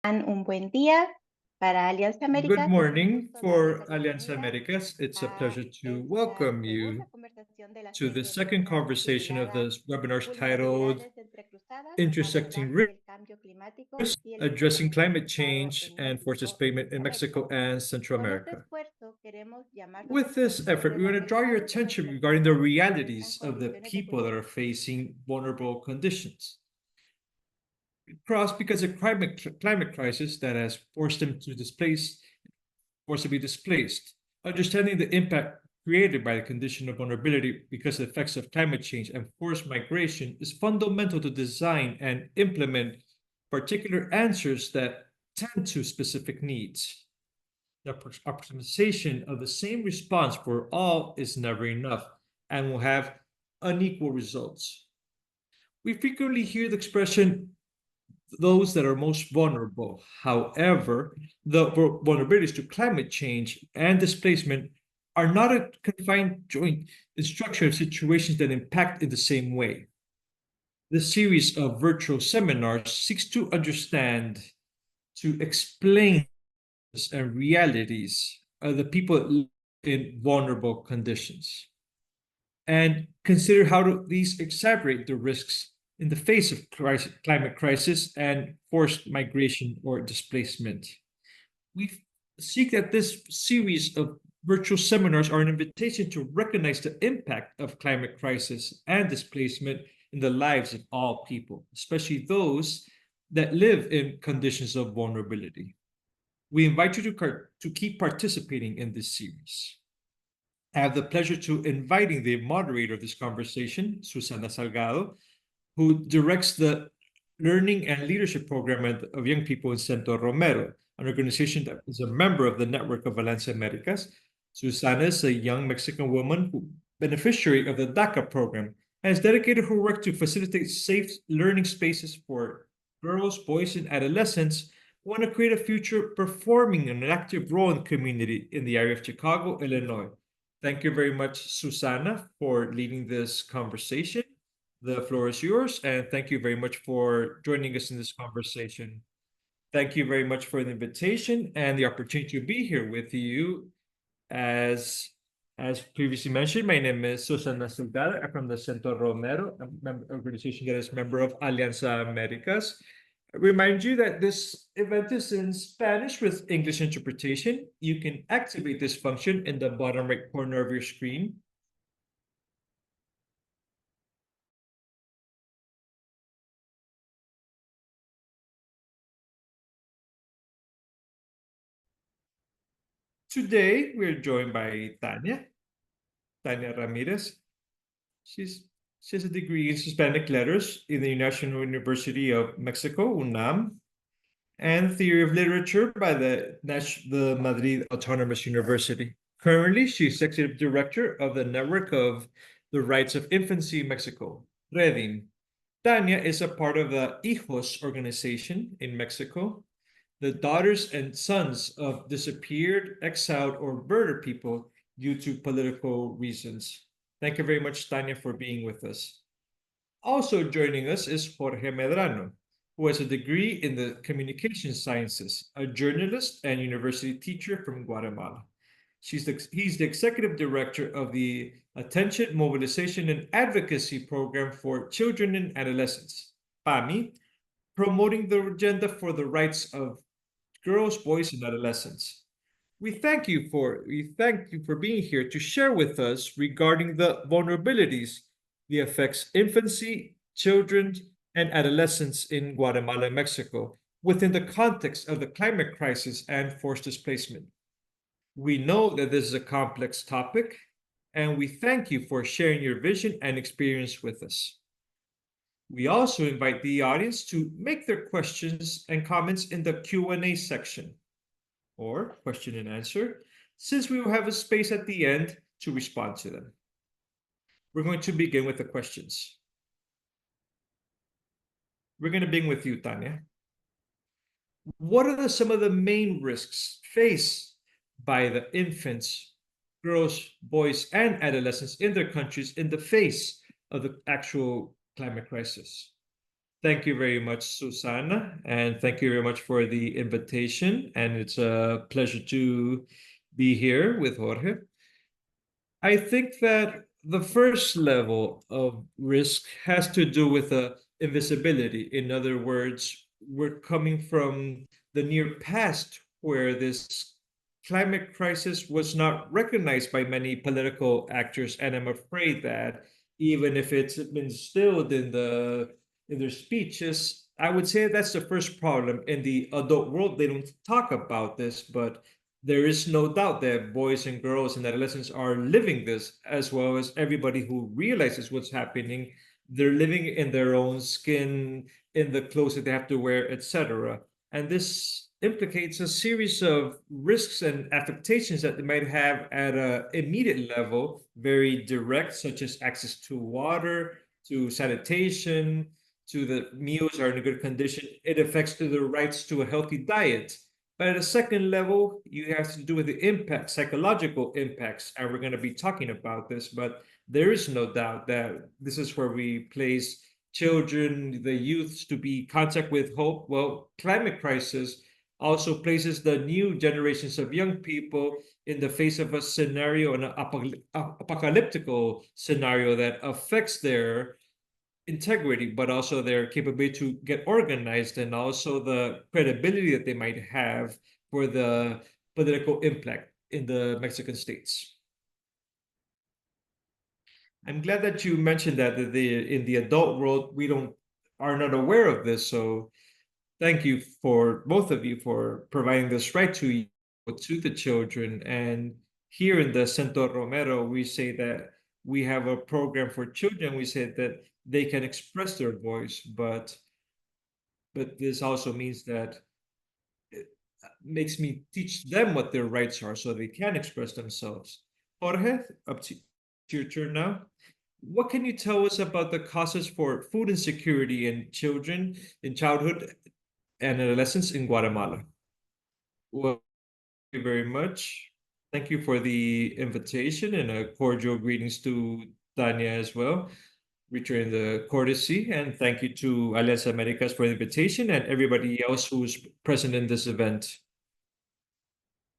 Un buen día para Alianza Good Américas. Es un morning gusto darles for la Alianza bienvenida Americas. It's a a pleasure to esta welcome segunda you conversación de la to the serie second webinar conversation of titulada this webinar titled Vulnerabilidades entrecruzadas, Intersecting abordaje Risks, del cambio climático y el Addressing Climate desarrollado Change en and Forced México y Displacement in Centroamérica. Mexico and Central Con este America. esfuerzo queremos llamar los With this esfuerzos effort, de we las want to draw your personas y las attention regarding the personas que enfrentan realities of the condiciones de people that are vulnerabilidad. facing vulnerable conditions. Because of climate crisis that has forced them to be displaced. Understanding the impact created by the condition of vulnerability because of the effects of climate change and forced migration is fundamental to design and implement particular answers that tend to specific needs. The optimization of the same response for all is never enough and will have unequal results. We frequently hear the expression those that are most vulnerable. However, the vulnerabilities to climate change and displacement are not a confined joint in structure of situations that impact in the same way. This series of virtual seminars seeks to understand, to explain and realities of the people in vulnerable conditions and consider how these exacerbate the risks in the face of climate crisis and forced migration or displacement. We seek that this series of virtual seminars are an invitation to recognize the impact of climate crisis and displacement in the lives of all people, especially those that live in conditions of vulnerability. We invite you to keep participating in this series. I have the pleasure to inviting the moderator of this conversation, Susana Salgado, who directs the Learning and Leadership Program of Young People in Centro Romero, an organization that is a member of the network of Valencia Americas. Susana is a young Mexican woman beneficiary of the DACA program and has dedicated her work to facilitate safe learning spaces for girls, boys, and adolescents who want to create a future performing an active role in the community in the area of Chicago, Illinois. Thank you very much, Susana, for leading this conversation. The floor is yours, and thank you very much for joining us in this conversation. Thank you very much for the invitation and the opportunity to be here with you. As as previously mentioned, my name is Susana Sultana. I'm from the Centro Romero, organization that is member of Alianza Americas. I remind you that this event is in Spanish with English interpretation. You can activate this function in the bottom right corner of your screen. Today, we're joined by Tanya Ramirez. She's she has a degree in Hispanic Letters in the National University of Mexico, UNAM, and Theory of Literature by the Madrid Autonomous University. Currently, she's Executive Director of the Network of the Rights of Infancy in Mexico, REDIM. Tanya is a part of the HIJOS organization in Mexico, the daughters and sons of disappeared, exiled, or murdered people due to political reasons. Thank you very much, Tanya, for being with us. Also joining us is Jorge Medrano, who has a degree in the communication sciences, a journalist and university teacher from Guatemala. He's the executive director of the Attention, Mobilization, and Advocacy Program for Children and Adolescents, PAMI, promoting the agenda for the rights of girls, boys, and adolescents. We thank you for being here to share with us regarding the vulnerabilities the affects infancy, children, and adolescents in Guatemala and Mexico within the context of the climate crisis and forced displacement. We know that this is a complex topic, and we thank you for sharing your vision and experience with us. We also invite the audience to make their questions and comments in the Q&A section or question and answer, since we will have a space at the end to respond to them. We're going to begin with the questions. We're going to begin with you, Tanya. What are some of the main risks faced by the infants, girls, boys, and adolescents in their countries in the face of the actual climate crisis? Thank you very much, Susanna, and thank you very much for the invitation. And it's a pleasure to be here with Jorge. I think that the first level of risk has to do with invisibility. In other words, we're coming from the near past where this climate crisis was not recognized by many political actors, and I'm afraid that even if it's been instilled in their speeches, I would say that's the first problem. In the adult world, they don't talk about this, but there is no doubt that boys and girls and adolescents are living this, as well as everybody who realizes what's happening. They're living in their own skin, in the clothes that they have to wear, etc. And this implicates a series of risks and affectations that they might have at an immediate level, very direct, such as access to water, to sanitation, to the meals are in a good condition. It affects to the rights to a healthy diet. But at a second level, you have to do with the impact, psychological impacts, and we're going to be talking about this. But there is no doubt that this is where we place children, the youths, to be contact with hope. Well, climate crisis also places the new generations of young people in the face of a scenario, an apocalyptical scenario that affects their integrity, but also their capability to get organized and also the credibility that they might have for the political impact in the Mexican states. I'm glad that you mentioned that in the adult world we don't are not aware of this. So thank you for both of you for providing this right to the children. And here in the Centro Romero, we say that we have a program for children. We say that they can express their voice, but this also means that it makes me teach them what their rights are so they can express themselves. Jorge, up to your turn now. What can you tell us about the causes for food insecurity in children in childhood and adolescents in Guatemala? Well, thank you very much. Thank you for the invitation and a cordial greetings to Tanya as well. Return the courtesy and thank you to Alianza Americas for the invitation and everybody else who's present in this event.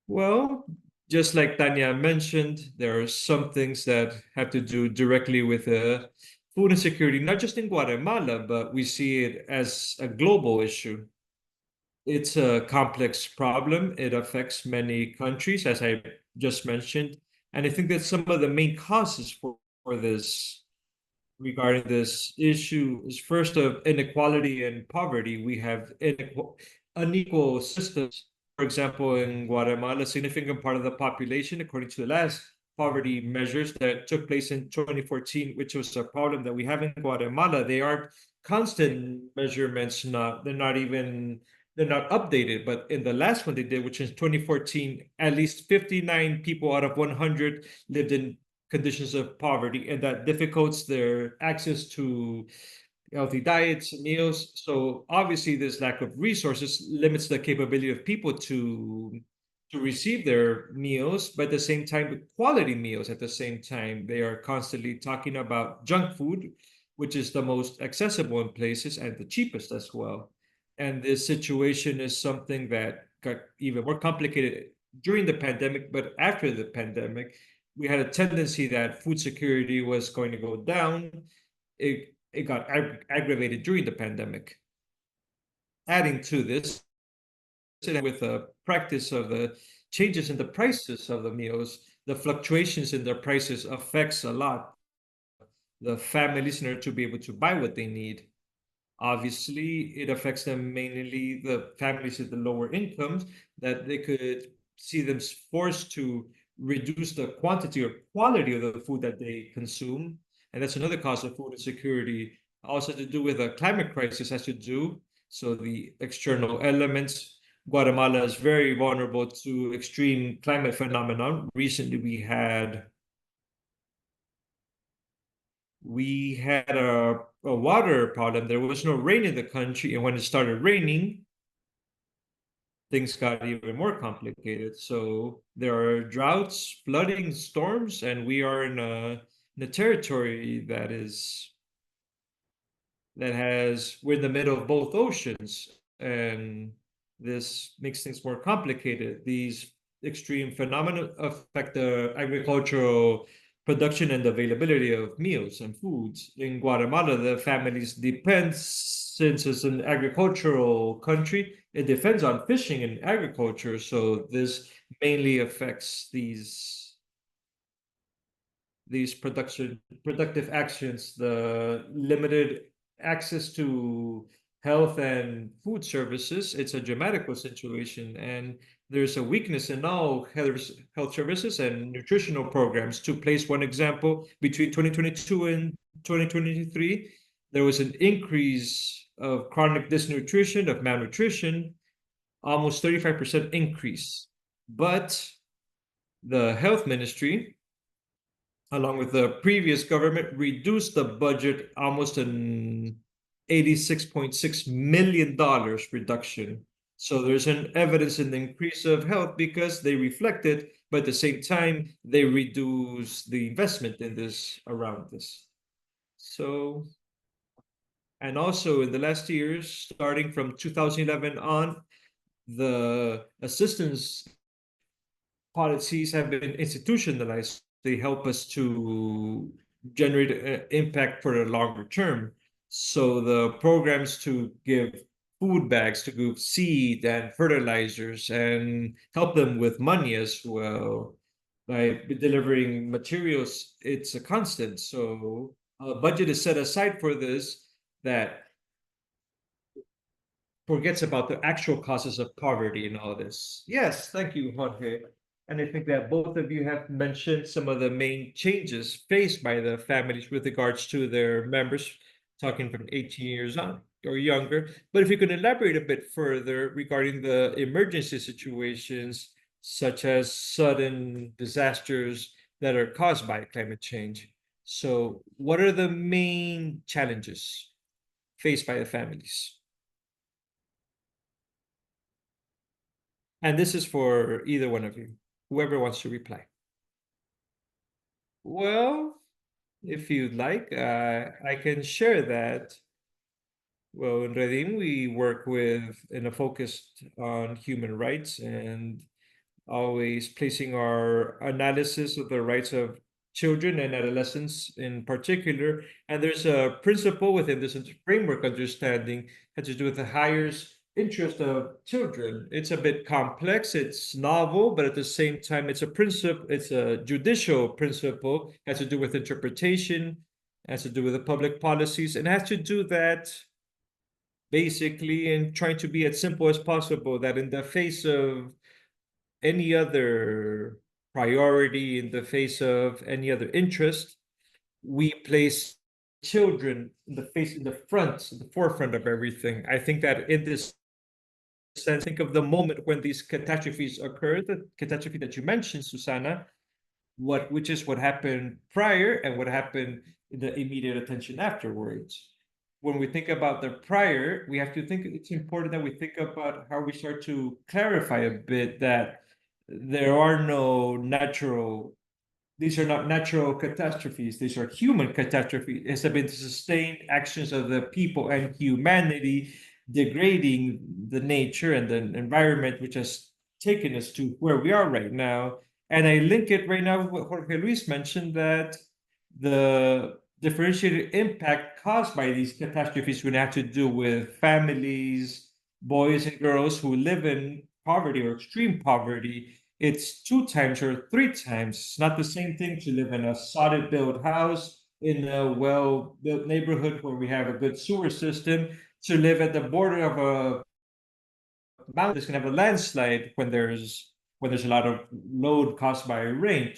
Well, just like Tanya mentioned, there are some things that have to do directly with food insecurity, not just in Guatemala, but we see it as a global issue. It's a complex problem. It affects many countries, as I just mentioned. And I think that some of the main causes for this regarding this issue is first of inequality and poverty. We have unequal systems. For example, in Guatemala, a significant part of the population, according to the last poverty measures that took place in 2014, which was a problem that we have in Guatemala, they aren't constant measurements, they're not updated. But in the last one they did, which is 2014, at least 59 people out of 100 lived in conditions of poverty, and that difficults their access to healthy diets, meals. So obviously, this lack of resources limits the capability of people to receive their meals, but at the same time, quality meals. At the same time, they are constantly talking about junk food, which is the most accessible in places and the cheapest as well. And this situation is something that got even more complicated during the pandemic, but after the pandemic, we had a tendency that food security was going to go down. It got aggravated during the pandemic. Adding to this, with the practice of the changes in the prices of the meals, the fluctuations in their prices affects a lot the families in order to be able to buy what they need. Obviously, it affects them mainly the families with the lower incomes that they could see them forced to reduce the quantity or quality of the food that they consume. And that's another cause of food insecurity. Also to do with the climate crisis has to do. So the external elements. Guatemala is very vulnerable to extreme climate phenomenon. Recently, we had a water problem. There was no rain in the country, and when it started raining, things got even more complicated. So there are droughts, flooding, storms, and we are in a territory we're in the middle of both oceans, and this makes things more complicated. These extreme phenomena affect the agricultural production and availability of meals and foods. In Guatemala, the families depend, since it's an agricultural country, it depends on fishing and agriculture. So this mainly affects these productive actions, the limited access to health and food services. It's a dramatical situation, and there's a weakness in all health services and nutritional programs. To place one example, between 2022 and 2023, there was an increase of chronic disnutrition, of malnutrition, almost 35% increase. But the health ministry, along with the previous government, reduced the budget almost an $86.6 million reduction. So there's an evidence in the increase of health because they reflect it, but at the same time, they reduce the investment in this around this. So, and also in the last years, starting from 2011 on, the assistance policies have been institutionalized. They help us to generate impact for the longer term. So the programs to give food bags, to give seed and fertilizers, and help them with money as well by delivering materials, it's a constant. So a budget is set aside for this that forgets about the actual causes of poverty and all this. Yes, thank you, Jorge. And I think that both of you have mentioned some of the main changes faced by the families with regards to their members, talking from 18 years on or younger. But if you can elaborate a bit further regarding the emergency situations, such as sudden disasters that are caused by climate change. So, what are the main challenges faced by the families? And this is for either one of you, whoever wants to reply. Well, if you'd like, I can share that. Well, in Redim, we work with in a focused on human rights and always placing our analysis of the rights of children and adolescents in particular. And there's a principle within this framework understanding has to do with the highest interest of children. It's a bit complex, it's novel, but at the same time, it's a principle, it's a judicial principle, has to do with interpretation, has to do with the public policies, and has to do that basically in trying to be as simple as possible, that in the face of any other priority, in the face of any other interest, we place children in the forefront of everything. I think that in this sense, think of the moment when these catastrophes occurred, the catastrophe that you mentioned, Susanna, which is what happened prior and what happened in the immediate attention afterwards. When we think about the prior, we have to think it's important that we think about how we start to clarify a bit that there are no natural, these are not natural catastrophes, these are human catastrophes. It's been the sustained actions of the people and humanity degrading the nature and the environment, which has taken us to where we are right now. And I link it right now with what Jorge Luis mentioned, that the differentiated impact caused by these catastrophes would have to do with families, boys and girls who live in poverty or extreme poverty. It's two times or three times. It's not the same thing to live in a solid built house in a well built neighborhood where we have a good sewer system, to live at the border of a mountain that's going to have a landslide when there's a lot of load caused by rain.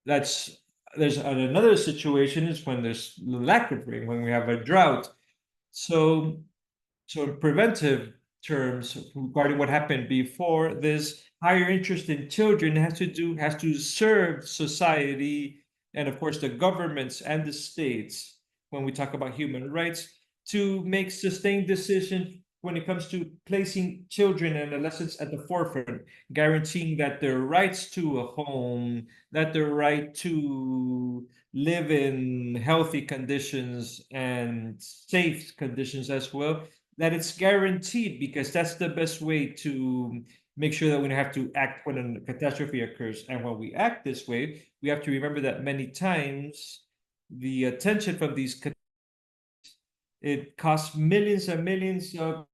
That's there's another situation is when there's lack of rain, when we have a drought. So, so in preventive terms, regarding what happened before, this higher interest in children has to serve society and of course the governments and the states when we talk about human rights to make sustained decisions when it comes to placing children and adolescents at the forefront, guaranteeing that their rights to a home, that their right to live in healthy conditions and safe conditions as well, that it's guaranteed, because that's the best way to make sure that we don't have to act when a catastrophe occurs. And when we act this way, we have to remember that many times the attention from these it costs millions and millions of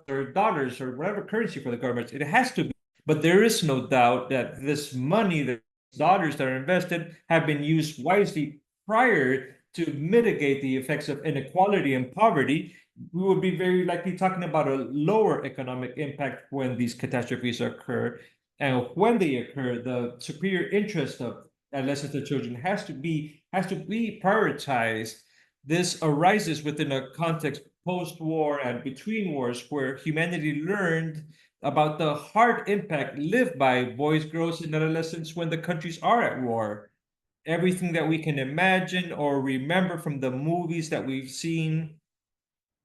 or dollars or whatever currency for the government. It has to be. But there is no doubt that this money, the dollars that are invested, have been used wisely prior to mitigate the effects of inequality and poverty. We would be very likely talking about a lower economic impact when these catastrophes occur. And when they occur, the superior interest of adolescents and children has to be prioritized. This arises within a context post-war and between wars where humanity learned about the hard impact lived by boys, girls, and adolescents when the countries are at war. Everything that we can imagine or remember from the movies that we've seen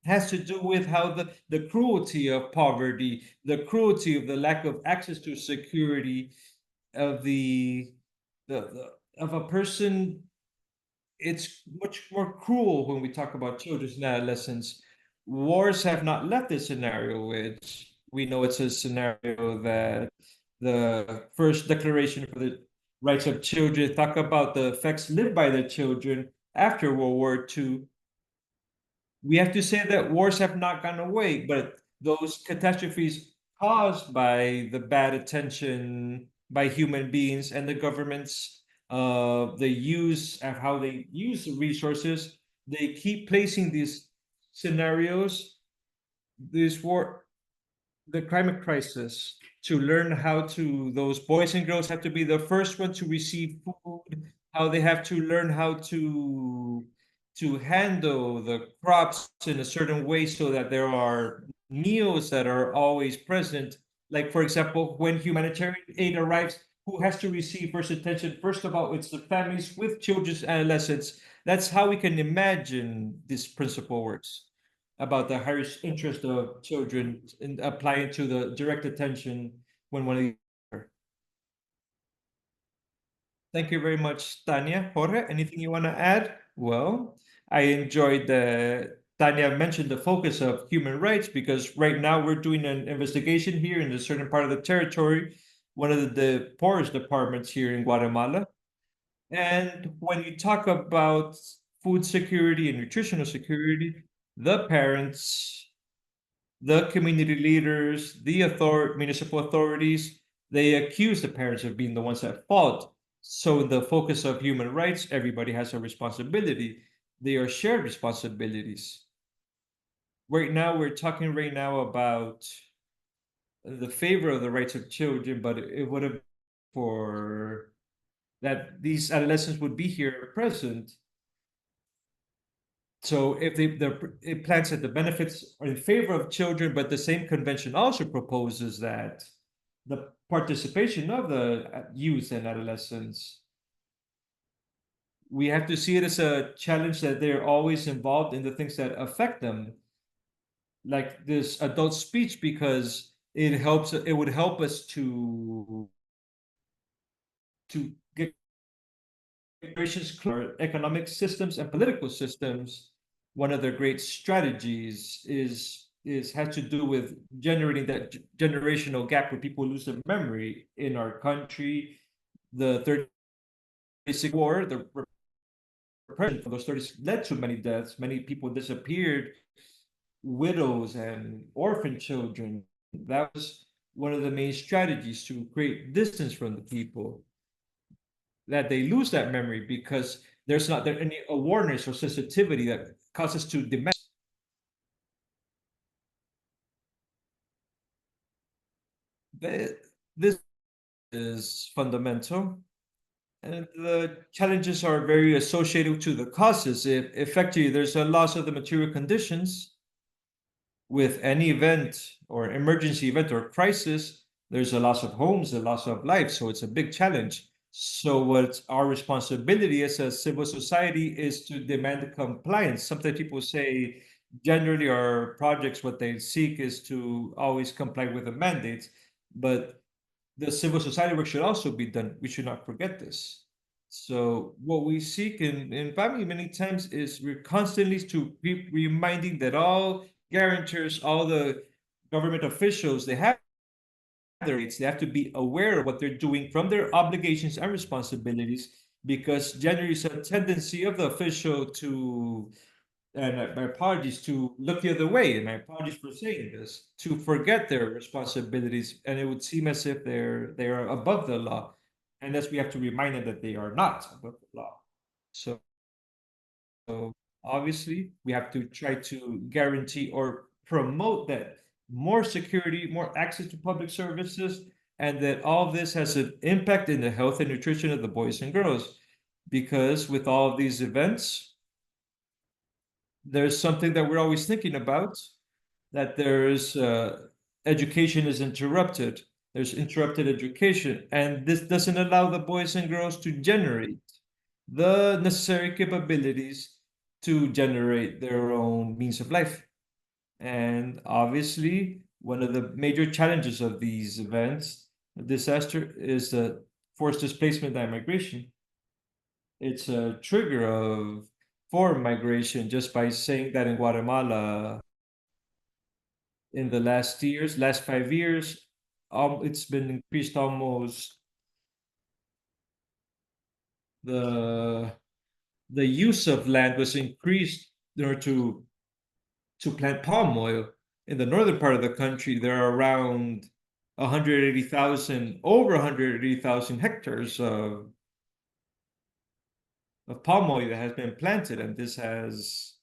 has to do with how the cruelty of poverty, the cruelty of the lack of access to security, of the of a person. It's much more cruel when we talk about children and adolescents. Wars have not left this scenario, which we know it's a scenario that the first declaration for the rights of children talk about the effects lived by the children after World War II. We have to say that wars have not gone away, but those catastrophes caused by the bad attention by human beings and the governments, the use of how they use the resources, they keep placing these scenarios, these war, the climate crisis, to learn how to, those boys and girls have to be the first one to receive food, how they have to learn how to handle the crops in a certain way so that there are meals that are always present. Like, for example, when humanitarian aid arrives, who has to receive first attention? First of all, it's the families with children and adolescents. That's how we can imagine this principle works about the highest interest of children in applying to the direct attention when one of these. Thank you very much, Tanya. Jorge, anything you want to add? Well, I enjoyed Tanya mentioned the focus of human rights because right now we're doing an investigation here in a certain part of the territory, one of the poorest departments here in Guatemala. And when you talk about food security and nutritional security, the parents, the community leaders, the municipal authorities, they accuse the parents of being the ones at fault. So in the focus of human rights, everybody has a responsibility. They are shared responsibilities. Right now, we're talking right now about the favor of the rights of children, but it would have for that these adolescents would be here present. So if it plans that the benefits are in favor of children, but the same convention also proposes that the participation of the youth and adolescents, we have to see it as a challenge that they're always involved in the things that affect them, like this adult speech, because it would help us to get generations clear economic systems and political systems. One of their great strategies is has to do with generating that generational gap where people lose their memory in our country. The 36 war, the repression of those 30 led to many deaths. Many people disappeared, widows and orphan children. That was one of the main strategies to create distance from the people, that they lose that memory because there's not there any awareness or sensitivity that causes to demand. This is fundamental, and the challenges are very associated to the causes. If effectively there's a loss of the material conditions with any event or emergency event or crisis, there's a loss of homes, a loss of life. So it's a big challenge. So what our responsibility as a civil society is to demand compliance. Sometimes people say generally our projects, what they seek is to always comply with the mandates, but the civil society work should also be done. We should not forget this. So what we seek in family many times is we're constantly to be reminding that all guarantors, all the government officials, they have their rights. They have to be aware of what they're doing from their obligations and responsibilities, because generally it's a tendency of the official to, and my apologies, to look the other way, and my apologies for saying this, to forget their responsibilities, and it would seem as if they are above the law, and thus we have to remind them that they are not above the law. So obviously, we have to try to guarantee or promote that more security, more access to public services, and that all this has an impact in the health and nutrition of the boys and girls. Because with all of these events, there's something that we're always thinking about, that there's education is interrupted. There's interrupted education, and this doesn't allow the boys and girls to generate the necessary capabilities to generate their own means of life. And obviously, one of the major challenges of these events, disaster, is the forced displacement and migration. It's a trigger of for migration just by saying that in Guatemala in the last 5 years, it's been increased almost the the use of land was increased in order to plant palm oil. In the northern part of the country, there are around 180,000, over 180,000 hectares of palm oil that has been planted, and this has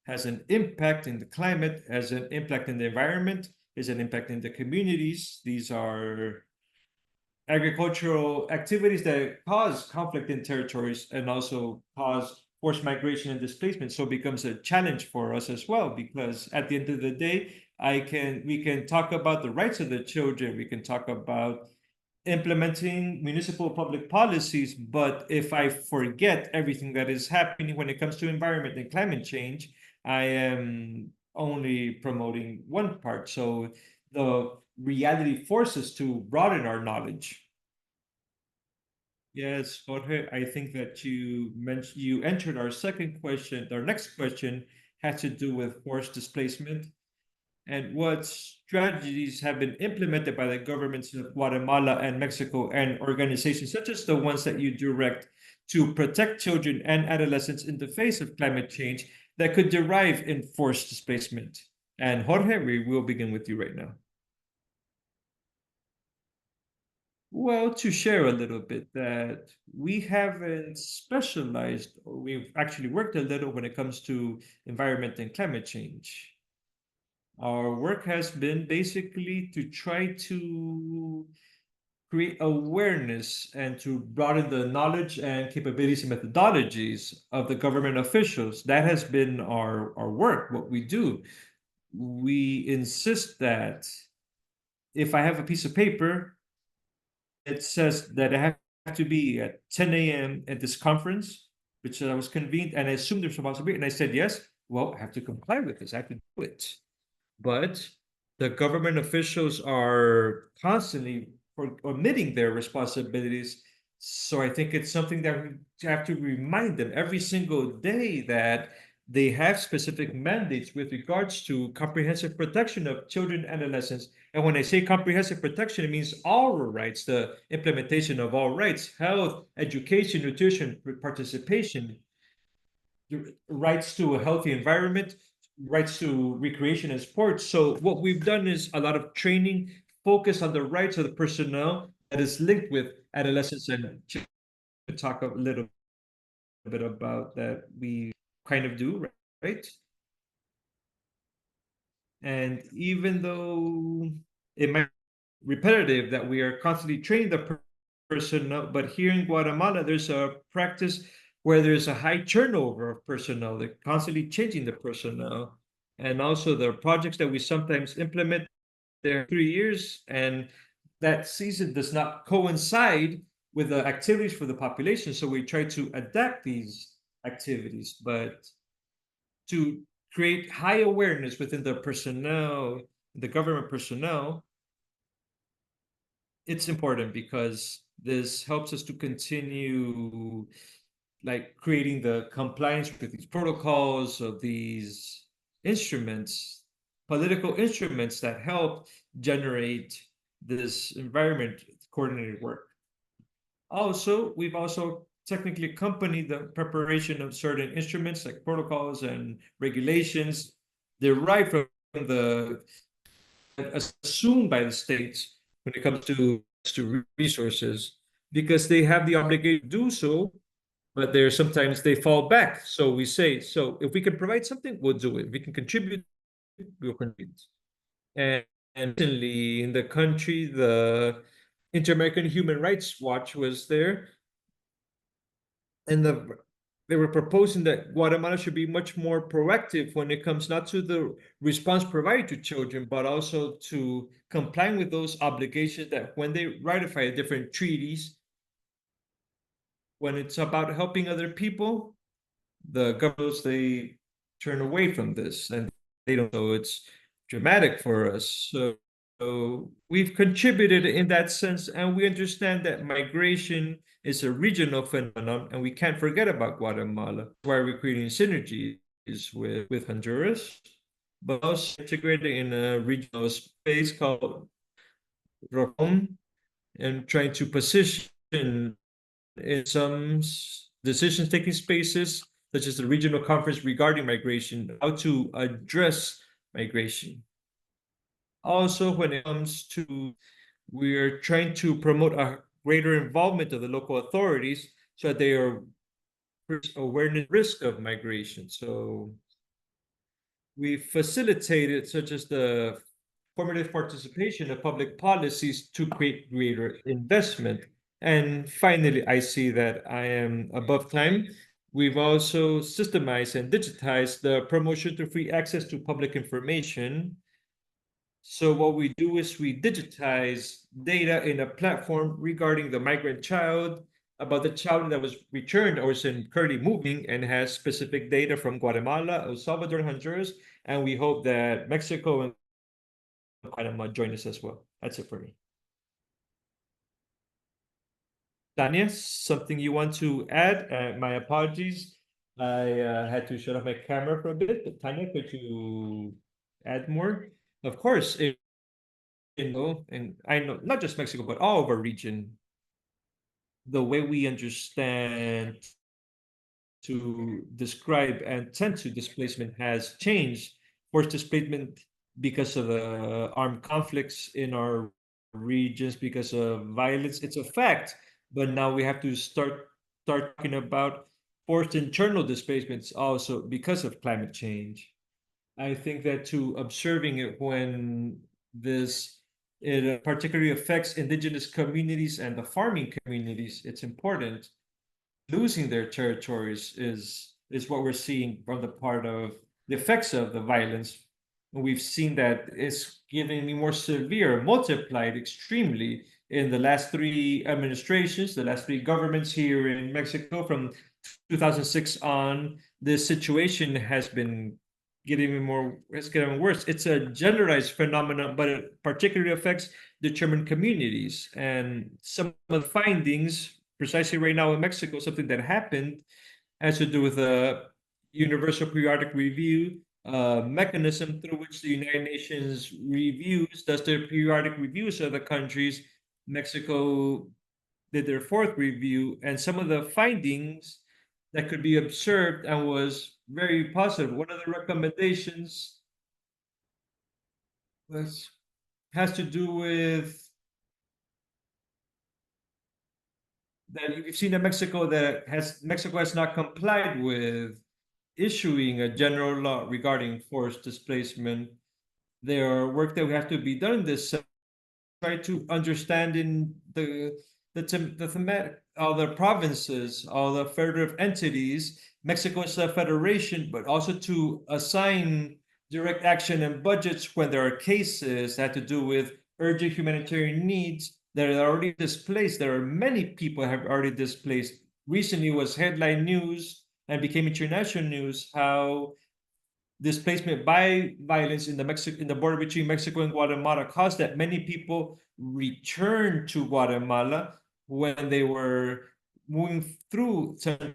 an impact in the climate, has an impact in the environment, has an impact in the communities. These are agricultural activities that cause conflict in territories and also cause forced migration and displacement. So it becomes a challenge for us as well, because at the end of the day, we can talk about the rights of the children, we can talk about implementing municipal public policies, but if I forget everything that is happening when it comes to environment and climate change, I am only promoting one part. So the reality forces to broaden our knowledge. Yes, Jorge, I think that you entered our second question. Our next question had to do with forced displacement and what strategies have been implemented by the governments of Guatemala and Mexico and organizations such as the ones that you direct to protect children and adolescents in the face of climate change that could derive in forced displacement. And Jorge, we will begin with you right now. Well, to share a little bit that we haven't specialized, or we've actually worked a little when it comes to environment and climate change. Our work has been basically to try to create awareness and to broaden the knowledge and capabilities and methodologies of the government officials. That has been our work, what we do. We insist that if I have a piece of paper, it says that I have to be at 10 a.m. at this conference, which I was convened, and I assumed there's responsibility. And I said, yes, well, I have to comply with this. I have to do it. But the government officials are constantly omitting their responsibilities. So I think it's something that we have to remind them every single day that they have specific mandates with regards to comprehensive protection of children and adolescents. And when I say comprehensive protection, it means all rights, the implementation of all rights, health, education, nutrition, participation, rights to a healthy environment, rights to recreation and sports. So what we've done is a lot of training focus on the rights of the personnel that is linked with adolescents and children. Talk a little bit about that we kind of do, right? And even though it might be repetitive that we are constantly training the personnel, but here in Guatemala, there's a practice where there's a high turnover of personnel. They're constantly changing the personnel. And also the projects that we sometimes implement, they're 3 years, and that season does not coincide with the activities for the population. So we try to adapt these activities, but to create high awareness within the personnel, the government personnel, it's important because this helps us to continue like creating the compliance with these protocols of these instruments, political instruments that help generate this environment coordinated work. Also, we've also technically accompanied the preparation of certain instruments like protocols and regulations derived from the assumed by the states when it comes to resources because they have the obligation to do so, but they're sometimes they fall back. So we say, so if we can provide something, we'll do it. If we can contribute, we'll contribute. And recently in the country, the Inter-American Human Rights Watch was there, and they were proposing that Guatemala should be much more proactive when it comes not to the response provided to children, but also to complying with those obligations that when they ratify different treaties, when it's about helping other people, the governments they turn away from this and they don't. So it's dramatic for us. So we've contributed in that sense, and we understand that migration is a regional phenomenon, and we can't forget about Guatemala. That's why we're creating synergies with Honduras, but also integrating in a regional space called ROCOM and trying to position in some decisions taking spaces, such as the regional conference regarding migration, how to address migration. Also, when it comes to, we're trying to promote a greater involvement of the local authorities so that they are awareness risk of migration. So we facilitated such as the formative participation of public policies to create greater investment. And finally, I see that I am above time. We've also systemized and digitized the promotion to free access to public information. So what we do is we digitize data in a platform regarding the migrant child, about the child that was returned or is currently moving and has specific data from Guatemala, El Salvador, and Honduras. And we hope that Mexico and Panama join us as well. That's it for me. Tanya, something you want to add? My apologies. I had to shut off my camera for a bit, but Tanya, could you add more? Of course, and I know not just Mexico, but all of our region, the way we understand to describe and tend to displacement has changed. Forced displacement because of the armed conflicts in our regions, because of violence, it's a fact. But now we have to start talking about forced internal displacements also because of climate change. I think that to observing it when this it particularly affects indigenous communities and the farming communities, it's important losing their territories is what we're seeing from the part of the effects of the violence. And we've seen that it's getting more severe, multiplied extremely in the last three administrations, the last three governments here in Mexico from 2006 on. This situation has been getting more, it's getting worse. It's a generalized phenomenon, but it particularly affects determined communities. And some of the findings precisely right now in Mexico, something that happened has to do with a universal periodic review mechanism through which the United Nations reviews, does their periodic reviews of the countries. Mexico did their fourth review, and some of the findings that could be observed and was very positive. One of the recommendations was has to do with that we've seen in Mexico has not complied with issuing a general law regarding forced displacement. There are work that we have to be done in this try to understand in the thematic, all the provinces, all the federative entities. Mexico is a federation, but also to assign direct action and budgets when there are cases that have to do with urgent humanitarian needs that are already displaced. There are many people have already displaced. Recently was headline news and became international news how displacement by violence in the border between Mexico and Guatemala caused that many people returned to Guatemala when they were moving through Central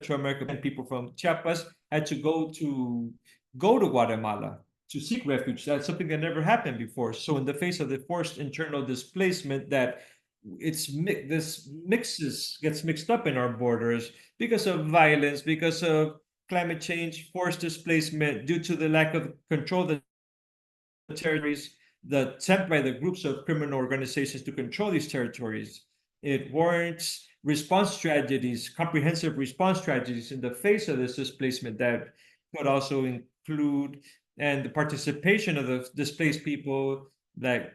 America, and people from Chiapas had to go to Guatemala to seek refuge. That's something that never happened before. So in the face of the forced internal displacement, that this mixes gets mixed up in our borders because of violence, because of climate change, forced displacement, due to the lack of control that territories, the attempt by the groups of criminal organizations to control these territories. It warrants response strategies, comprehensive response strategies in the face of this displacement that could also include and the participation of the displaced people, that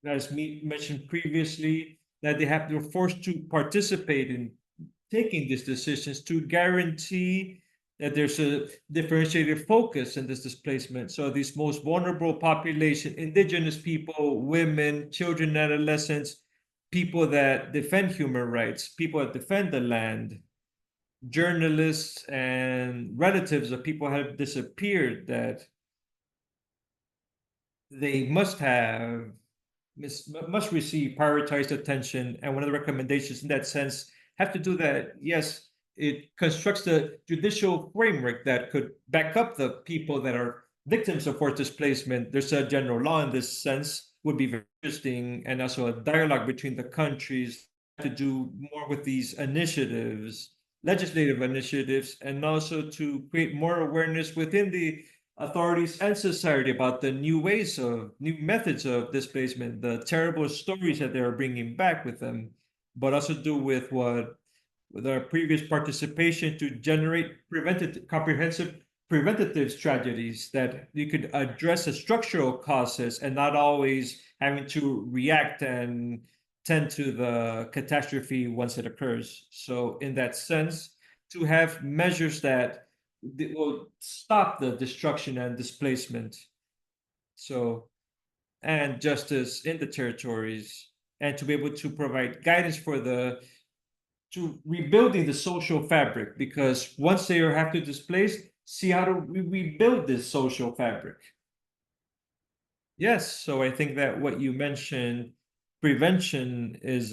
as me mentioned previously, that they're forced to participate in taking these decisions to guarantee that there's a differentiated focus in this displacement. So these most vulnerable population, indigenous people, women, children, adolescents, people that defend human rights, people that defend the land, journalists and relatives of people have disappeared, that they must receive prioritized attention. And one of the recommendations in that sense have to do that. Yes, it constructs the judicial framework that could back up the people that are victims of forced displacement. There's a general law in this sense, would be very interesting, and also a dialogue between the countries to do more with these initiatives, legislative initiatives, and also to create more awareness within the authorities and society about the new methods of displacement, the terrible stories that they are bringing back with them, but also do with our previous participation to generate comprehensive preventative strategies that you could address the structural causes and not always having to react and tend to the catastrophe once it occurs. So, in that sense, to have measures that will stop the destruction and displacement. So, and justice in the territories, and to be able to provide guidance for the to rebuilding the social fabric, because once they have to displace, see how to rebuild this social fabric. Yes, so I think that what you mentioned, prevention is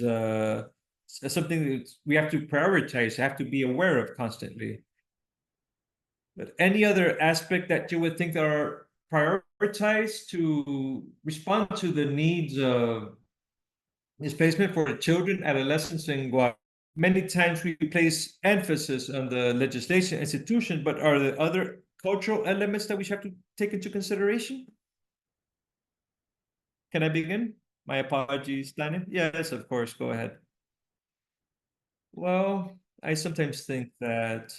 something that we have to prioritize, have to be aware of constantly. But any other aspect that you would think are prioritized to respond to the needs of displacement for the children, adolescents in Guatemala? Many times we place emphasis on the legislation institution, but are there other cultural elements that we have to take into consideration? Can I begin? My apologies, Daniel. Yes, of course, go ahead. Well, I sometimes think that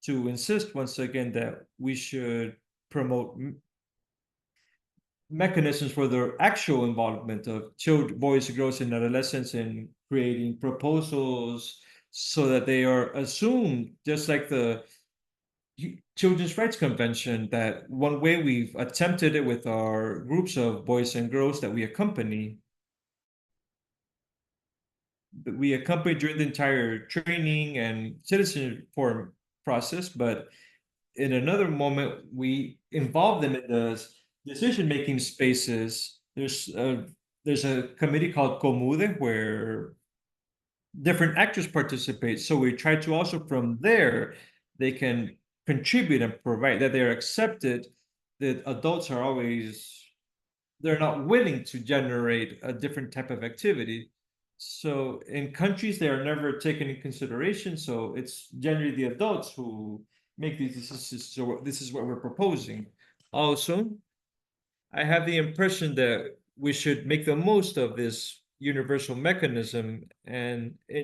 to insist once again that we should promote mechanisms for the actual involvement of children, boys, girls, and adolescents in creating proposals so that they are assumed, just like the Children's Rights Convention, that one way we've attempted it with our groups of boys and girls that we accompany, during the entire training and citizen forum process, but in another moment we involve them in the decision-making spaces. There's a committee called Comude where different actors participate. So we try to also from there they can contribute and provide that they're accepted. That adults are always they're not willing to generate a different type of activity. So in countries they are never taken in consideration. So it's generally the adults who make these decisions. So this is what we're proposing. Also, I have the impression that we should make the most of this universal mechanism the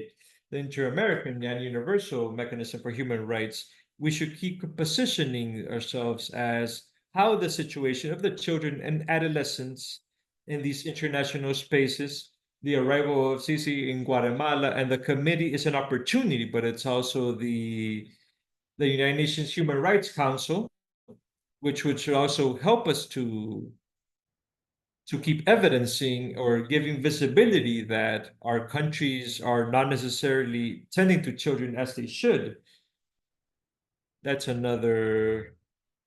inter-American and universal mechanism for human rights. We should keep positioning ourselves as how the situation of the children and adolescents in these international spaces, the arrival of Sisi in Guatemala and the committee is an opportunity, but it's also the United Nations Human Rights Council, which would should also help us to keep evidencing or giving visibility that our countries are not necessarily tending to children as they should. That's another.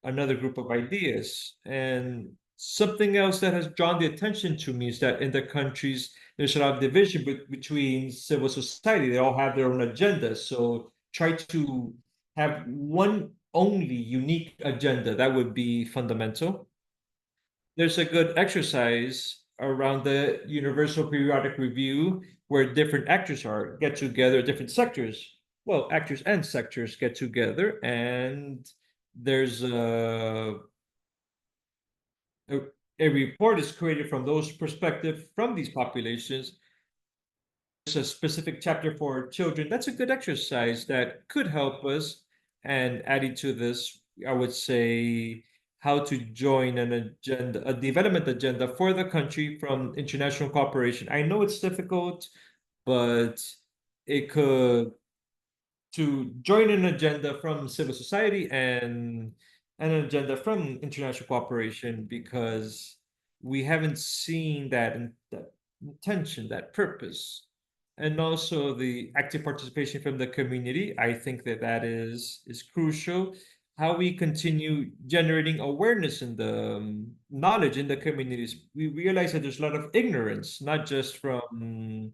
another group of ideas. And something else that has drawn the attention to me is that in the countries, there's a lot of division between civil society. They all have their own agendas. So try to have one only unique agenda. That would be fundamental. There's a good exercise around the Universal Periodic Review where different actors are get together, different sectors. Well, actors and sectors get together, and there's a, a report is created from those perspective from these populations. There's a specific chapter for children. That's a good exercise that could help us. And adding to this, I would say how to join an agenda, a development agenda for the country from international cooperation. I know it's difficult, but it could to join an agenda from civil society and an agenda from international cooperation because we haven't seen that intention, that purpose, and also the active participation from the community. I think that that is crucial. How we continue generating awareness in the knowledge in the communities. We realize that there's a lot of ignorance, not just from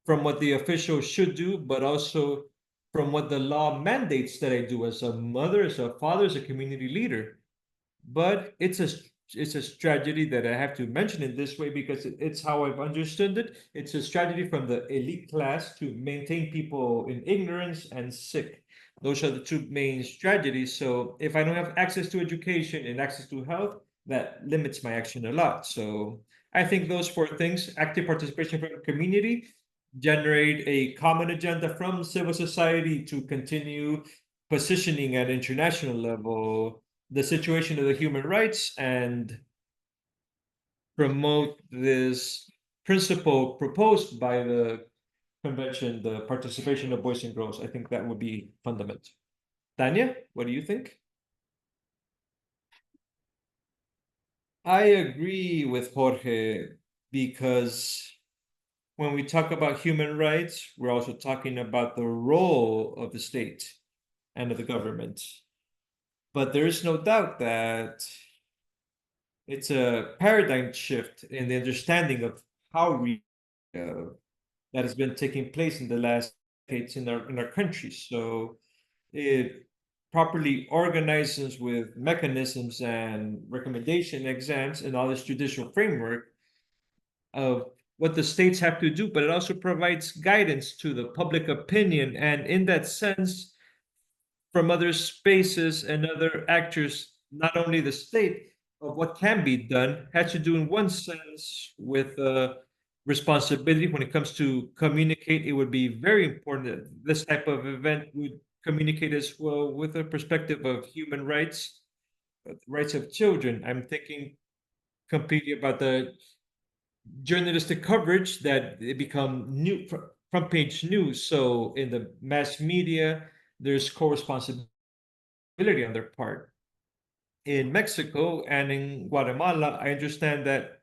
what the official should do, but also from what the law mandates that I do as a mother, as a father, as a community leader. But it's a strategy that I have to mention in this way because it's how I've understood it. It's a strategy from the elite class to maintain people in ignorance and sick. Those are the two main strategies. So if I don't have access to education and access to health, that limits my action a lot. So I think those four things: active participation from the community, generate a common agenda from civil society to continue positioning at international level the situation of the human rights and promote this principle proposed by the convention, the participation of boys and girls. I think that would be fundamental. Tanya, what do you think? I agree with Jorge because when we talk about human rights, we're also talking about the role of the state and of the government. But there is no doubt that it's a paradigm shift in the understanding of how we that has been taking place in the last decades in our country. So it properly organizes with mechanisms and recommendation exams and all this judicial framework of what the states have to do, but it also provides guidance to the public opinion. And in that sense, from other spaces and other actors, not only the state, of what can be done, has to do in one sense with responsibility when it comes to communicate. It would be very important that this type of event would communicate as well with a perspective of human rights, rights of children. I'm thinking completely about the journalistic coverage that it become new front page news. So in the mass media, there's co-responsibility on their part. In Mexico and in Guatemala, I understand that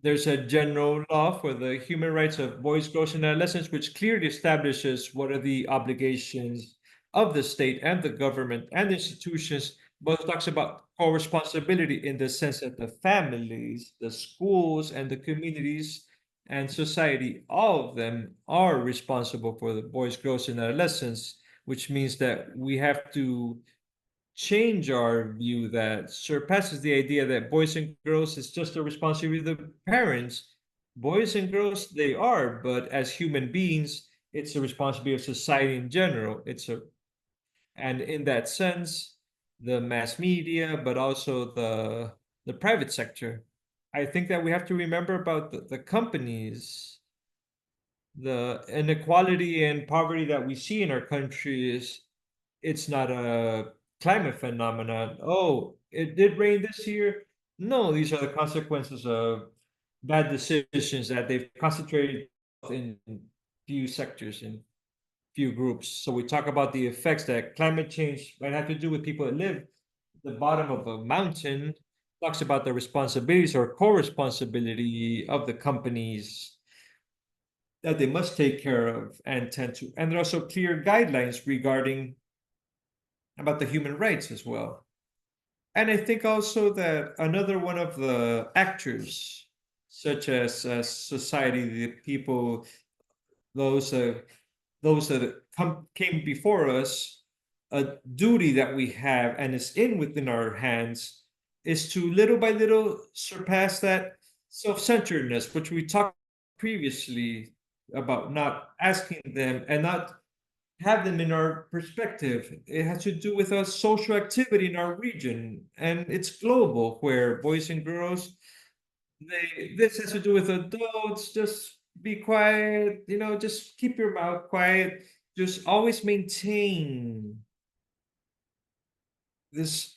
there's a general law for the human rights of boys, girls, and adolescents, which clearly establishes what are the obligations of the state and the government and the institutions, but it talks about co-responsibility in the sense that the families, the schools, and the communities and society, all of them are responsible for the boys, girls, and adolescents, which means that we have to change our view that surpasses the idea that boys and girls is just a responsibility of the parents. Boys and girls, they are, but as human beings, it's a responsibility of society in general. And in that sense, the mass media, but also the private sector. I think that we have to remember about the companies, the inequality and poverty that we see in our country is it's not a climate phenomenon. Oh, it did rain this year. No, these are the consequences of bad decisions that they've concentrated in few sectors in few groups. So we talk about the effects that climate change might have to do with people that live at the bottom of a mountain. Talks about the responsibilities or co-responsibility of the companies that they must take care of and tend to. And there are also clear guidelines regarding about the human rights as well. And I think also that another one of the actors, such as society, the people, those those that came before us, a duty that we have and is in within our hands is to little by little surpass that self-centeredness, which we talked previously about not asking them and not have them in our perspective. It has to do with a social activity in our region, and it's global, where boys and girls, they this has to do with adults. Just be quiet, just keep your mouth quiet. Just always maintain this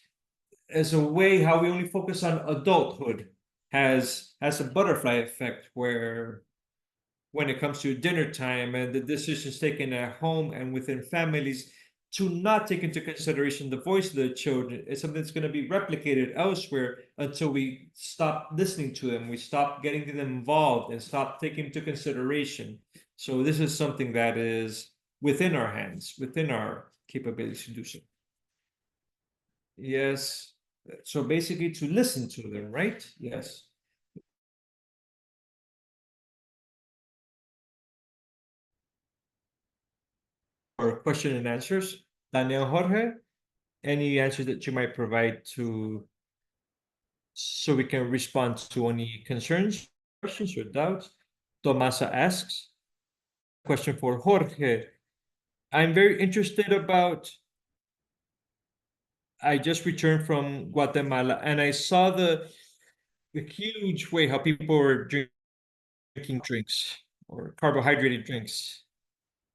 as a way how we only focus on adulthood has a butterfly effect where when it comes to dinner time and the decisions taken at home and within families, to not take into consideration the voice of the children is something that's going to be replicated elsewhere until we stop listening to them, we stop getting them involved, and stop taking into consideration. So this is something that is within our hands, within our capabilities to do so. Yes. So basically, to listen to them, right? Yes. Or question and answers. Daniel, Jorge, any answers that you might provide to so we can respond to any concerns, questions, or doubts? Tomasa asks, question for Jorge. I'm very interested about. I just returned from Guatemala and I saw the huge way how people were drinking drinks or carbohydrated drinks,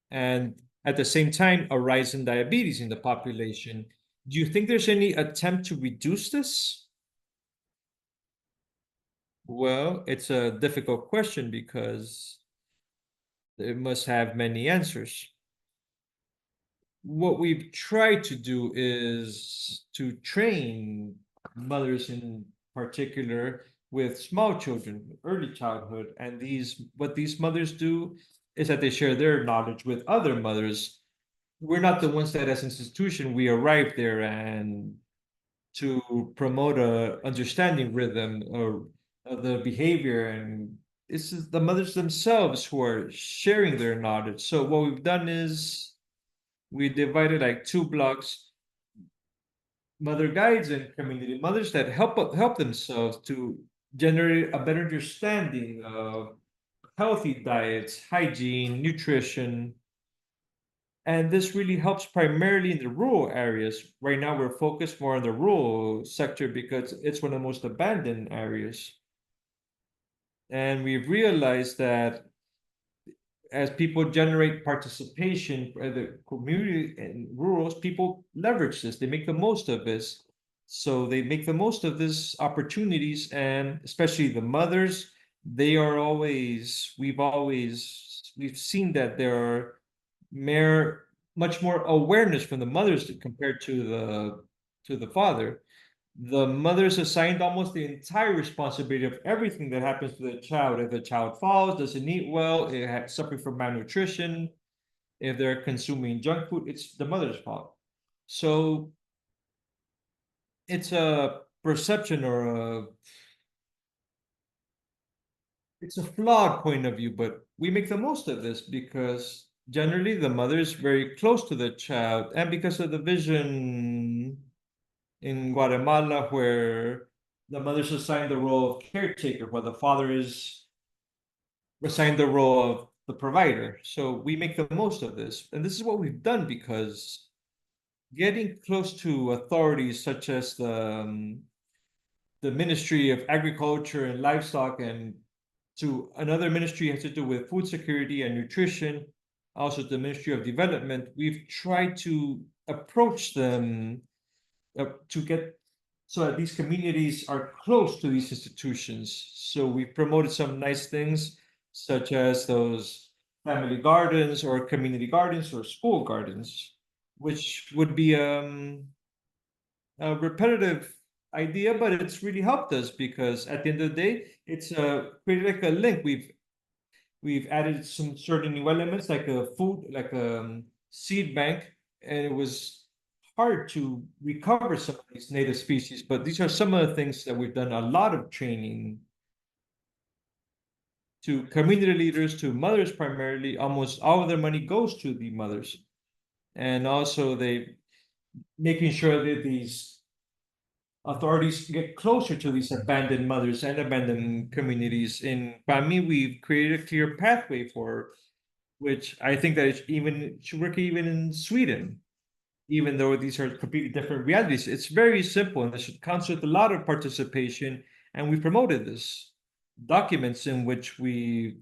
and at the same time, a rise in diabetes in the population. Do you think there's any attempt to reduce this? Well, it's a difficult question because it must have many answers. What we've tried to do is to train mothers in particular with small children, early childhood, and these what these mothers do is that they share their knowledge with other mothers. We're not the ones that as an institution we arrive there and to promote a understanding rhythm or the behavior, and this is the mothers themselves who are sharing their knowledge. So what we've done is we divided like two blocks: mother guides and community mothers that help themselves to generate a better understanding of healthy diets, hygiene, nutrition. And this really helps primarily in the rural areas. Right now, we're focused more on the rural sector because it's one of the most abandoned areas. And we've realized that as people generate participation in the community and rurals, people leverage this. They make the most of this. So they make the most of this opportunities, and especially the mothers, we've seen that there are more much more awareness from the mothers compared to the father. The mother's assigned almost the entire responsibility of everything that happens to the child. If the child falls, doesn't eat well, suffering from malnutrition, if they're consuming junk food, it's the mother's fault. So it's a perception or it's a flawed point of view, but we make the most of this because generally the mother is very close to the child, and because of the vision in Guatemala where the mother's assigned the role of caretaker, while the father is assigned the role of the provider. So we make the most of this. And this is what we've done because getting close to authorities such as the Ministry of Agriculture and Livestock, and to another ministry has to do with food security and nutrition, also the Ministry of Development, we've tried to approach them to get so that these communities are close to these institutions. So we promoted some nice things, such as those family gardens or community gardens or school gardens, which would be a repetitive idea, but it's really helped us because at the end of the day, it's pretty like a link. We've added some certain new elements like a food, like a seed bank, and it was hard to recover some of these native species, but these are some of the things that we've done a lot of training to community leaders, to mothers primarily. Almost all of their money goes to the mothers. And also they making sure that these authorities get closer to these abandoned mothers and abandoned communities. In Pami, we've created a clear pathway for which I think that it should work even in Sweden, even though these are completely different realities. It's very simple, and this counts with a lot of participation. And we promoted this documents in which we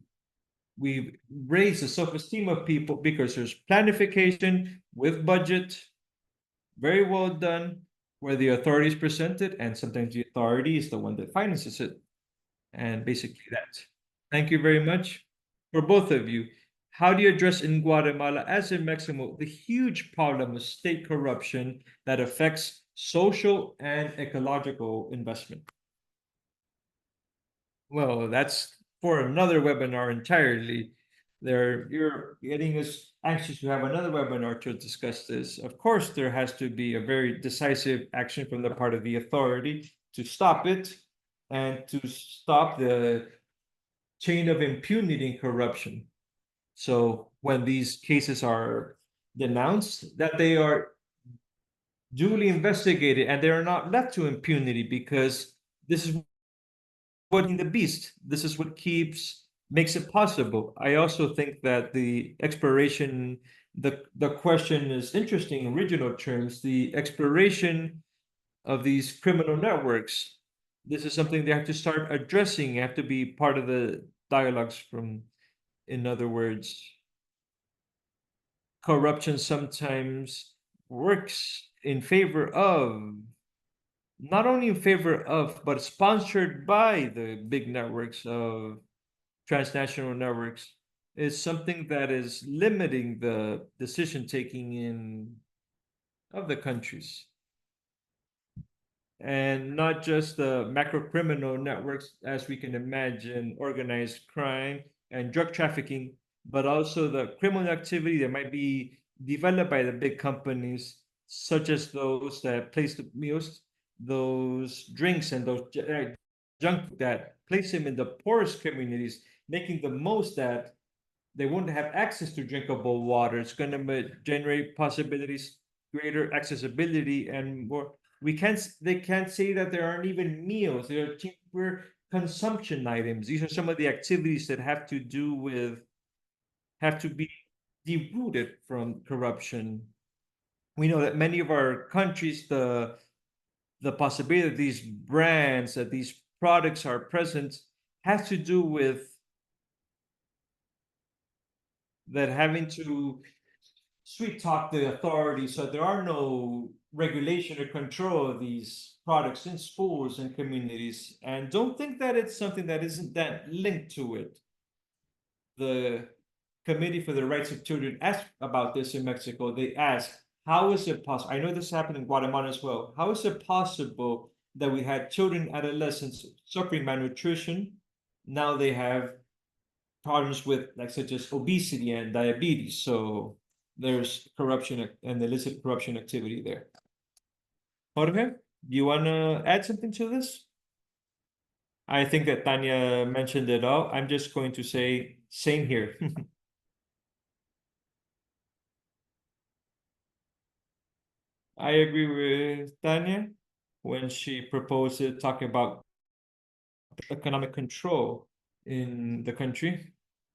raise the self-esteem of people because there's planification with budget, very well done, where the authorities present it, and sometimes the authority is the one that finances it. And basically that. Thank you very much for both of you. How do you address in Guatemala, as in Mexico, the huge problem of state corruption that affects social and ecological investment? Well, that's for another webinar entirely. You're getting us anxious to have another webinar to discuss this. Of course, there has to be a very decisive action from the part of the authority to stop it and to stop the chain of impunity and corruption. So when these cases are denounced, that they are duly investigated and they are not left to impunity, because this is what in the beast. This is what makes it possible. I also think that the exploration, the question is interesting in regional terms. The exploration of these criminal networks. This is something they have to start addressing. Have to be part of the dialogues from, in other words, corruption sometimes works in favor of, not only in favor of, but sponsored by the big networks of transnational networks, is something that is limiting the decision taking in of the countries. And not just the macro criminal networks, as we can imagine, organized crime and drug trafficking, but also the criminal activity that might be developed by the big companies, such as those that place the meals, those drinks, and those junk that place them in the poorest communities, making the most that they won't have access to drinkable water. It's going to generate possibilities, greater accessibility, and more. They can't say that there aren't even meals. There are cheaper consumption items. These are some of the activities that have to be derooted from corruption. We know that many of our countries, the possibility that these brands, that these products are present, has to do with that having to sweet talk the authorities, so there are no regulation or control of these products in schools and communities. And don't think that it's something that isn't that linked to it. The Committee for the Rights of Children asked about this in Mexico. They asked, how is it possible? I know this happened in Guatemala as well. How is it possible that we had children, adolescents suffering malnutrition? Now they have problems with, like, such as obesity and diabetes. So there's corruption and illicit corruption activity there. Jorge, do you want to add something to this? I think that Tanya mentioned it all. I'm just going to say same here. I agree with Tanya when she proposed it, talking about economic control in the country.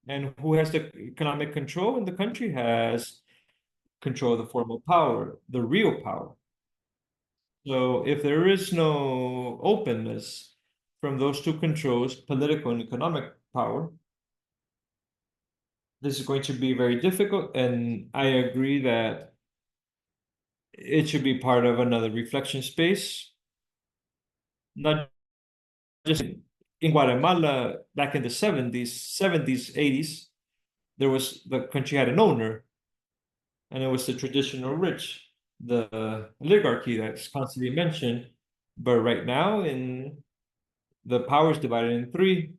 And who has the economic control in the country has control of the formal power, the real power. So if there is no openness from those two controls, political and economic power, this is going to be very difficult. And I agree that it should be part of another reflection space, not just in Guatemala back in the 70s, 80s, the country had an owner, and it was the traditional rich, the oligarchy that's constantly mentioned. But right now, in the power is divided in three: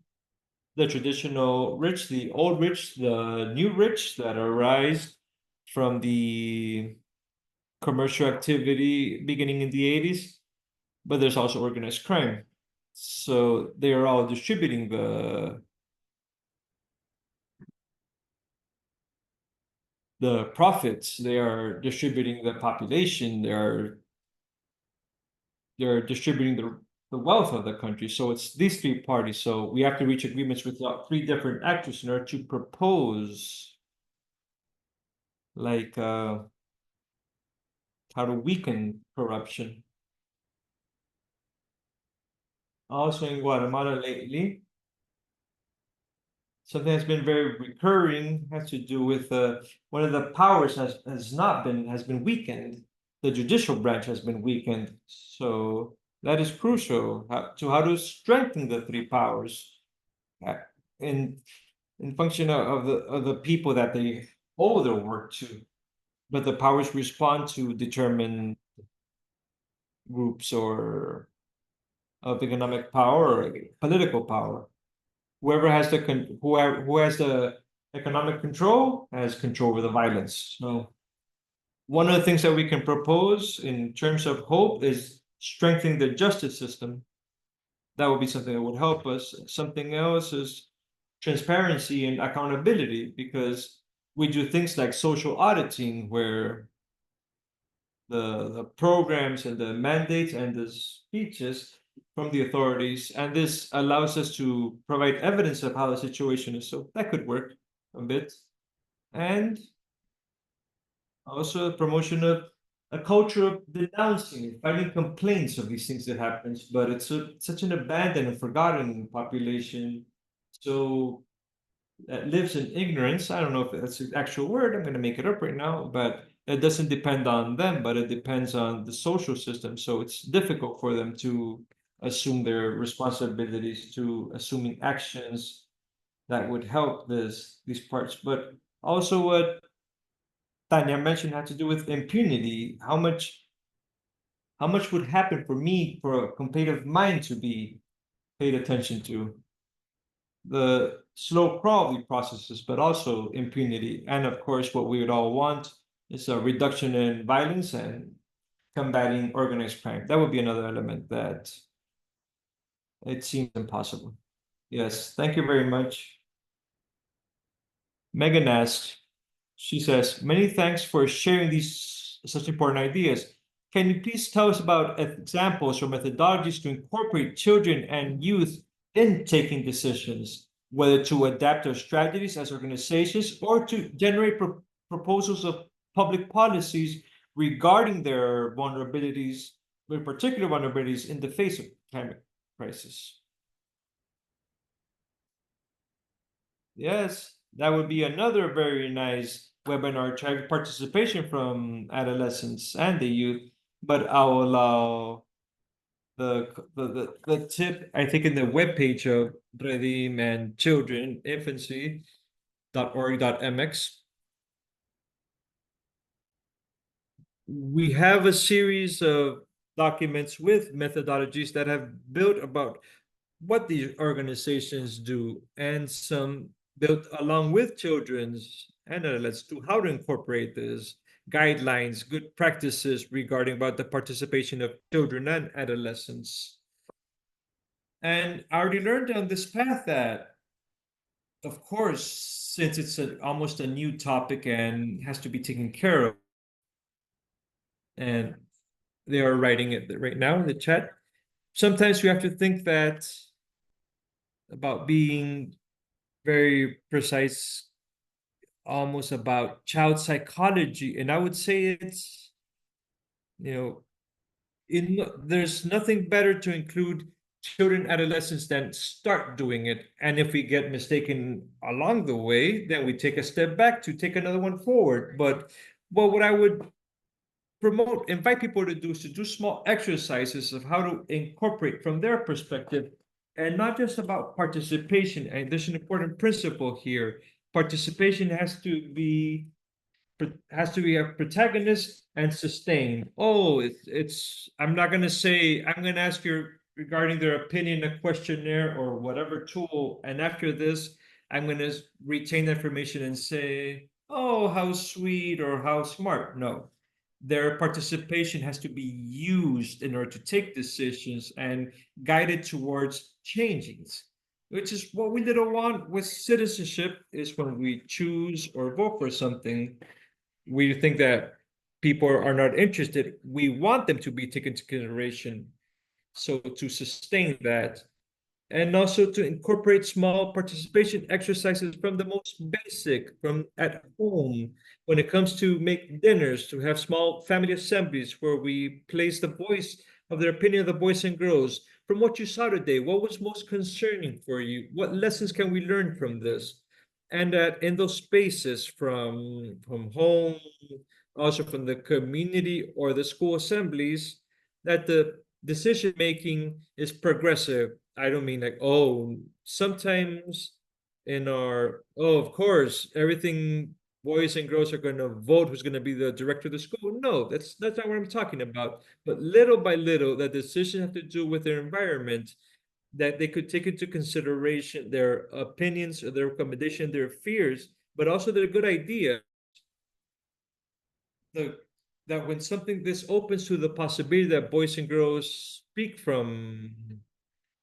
the traditional rich, the old rich, the new rich that arise from the commercial activity beginning in the 80s, but there's also organized crime. So they are all distributing the profits, they are distributing the population, they're distributing the wealth of the country. So it's these three parties. So we have to reach agreements with three different actors in order to propose like how to weaken corruption. Also in Guatemala lately, something that's been very recurring has to do with one of the powers has been weakened. The judicial branch has been weakened. So that is crucial how to strengthen the three powers uh, in function of the people that they owe their work to. But the powers respond to determined groups or of economic power or political power. Whoever has who has the economic control has control over the violence. So one of the things that we can propose in terms of hope is strengthening the justice system. That would be something that would help us. Something else is transparency and accountability, because we do things like social auditing where the programs and the mandates and the speeches from the authorities, and this allows us to provide evidence of how the situation is. So that could work a bit. And also promotion of a culture of denouncing and filing complaints of these things that happens, but it's such an abandoned and forgotten population. So that lives in ignorance. I don't know if that's the actual word. I'm going to make it up right now, but it doesn't depend on them, but it depends on the social system. So it's difficult for them to assume their responsibilities, to assuming actions that would help these parts. But also what Tanya mentioned had to do with impunity. How much would happen for me for a combative mind to be paid attention to? The slow crawl of the processes, but also impunity. And of course, what we would all want is a reduction in violence and combating organized crime. That would be another element that it seems impossible. Yes, thank you very much. Megan asks, she says, many thanks for sharing these such important ideas. Can you please tell us about examples or methodologies to incorporate children and youth in taking decisions, whether to adapt their strategies as organizations or to generate proposals of public policies regarding their vulnerabilities, with particular vulnerabilities in the face of climate crisis? Yes, that would be another very nice webinar track participation from adolescents and the youth. But I'll allow the tip, I think, in the webpage of Redim and Children Infancy.org.mx. We have a series of documents with methodologies that have built about what these organizations do, and some built along with children's and adults to how to incorporate this guidelines, good practices regarding about the participation of children and adolescents. And I already learned on this path that, of course, since it's almost a new topic and has to be taken care of, and they are writing it right now in the chat, sometimes we have to think that about being very precise, almost about child psychology. And I would say it's, you know, there's nothing better to include children, adolescents than start doing it. And if we get mistaken along the way, then we take a step back to take another one forward. But what I would invite people to do is to do small exercises of how to incorporate from their perspective, and not just about participation. And there's an important principle here. Participation has to be a protagonist and sustained. Oh, it's I'm not gonna say I'm gonna ask you regarding their opinion, a questionnaire or whatever tool, and after this, I'm gonna retain the information and say, oh, how sweet or how smart. No, their participation has to be used in order to take decisions and guided towards changings, which is what we didn't want with citizenship. Is when we choose or vote for something, we think that people are not interested. We want them to be taken into consideration. So to sustain that, and also to incorporate small participation exercises from the most basic, from at home, when it comes to make dinners, to have small family assemblies where we place the voice of their opinion of the boys and girls. From what you saw today, what was most concerning for you? What lessons can we learn from this? And that in those spaces, from home, also from the community or the school assemblies, that the decision making is progressive. I don't mean like, oh, sometimes in our, oh, of course, everything boys and girls are going to vote who's going to be the director of the school. No, that's not what I'm talking about. But little by little, that decision have to do with their environment, that they could take into consideration their opinions, or their recommendation, their fears, but also their good idea. The that when something this opens to the possibility that boys and girls speak from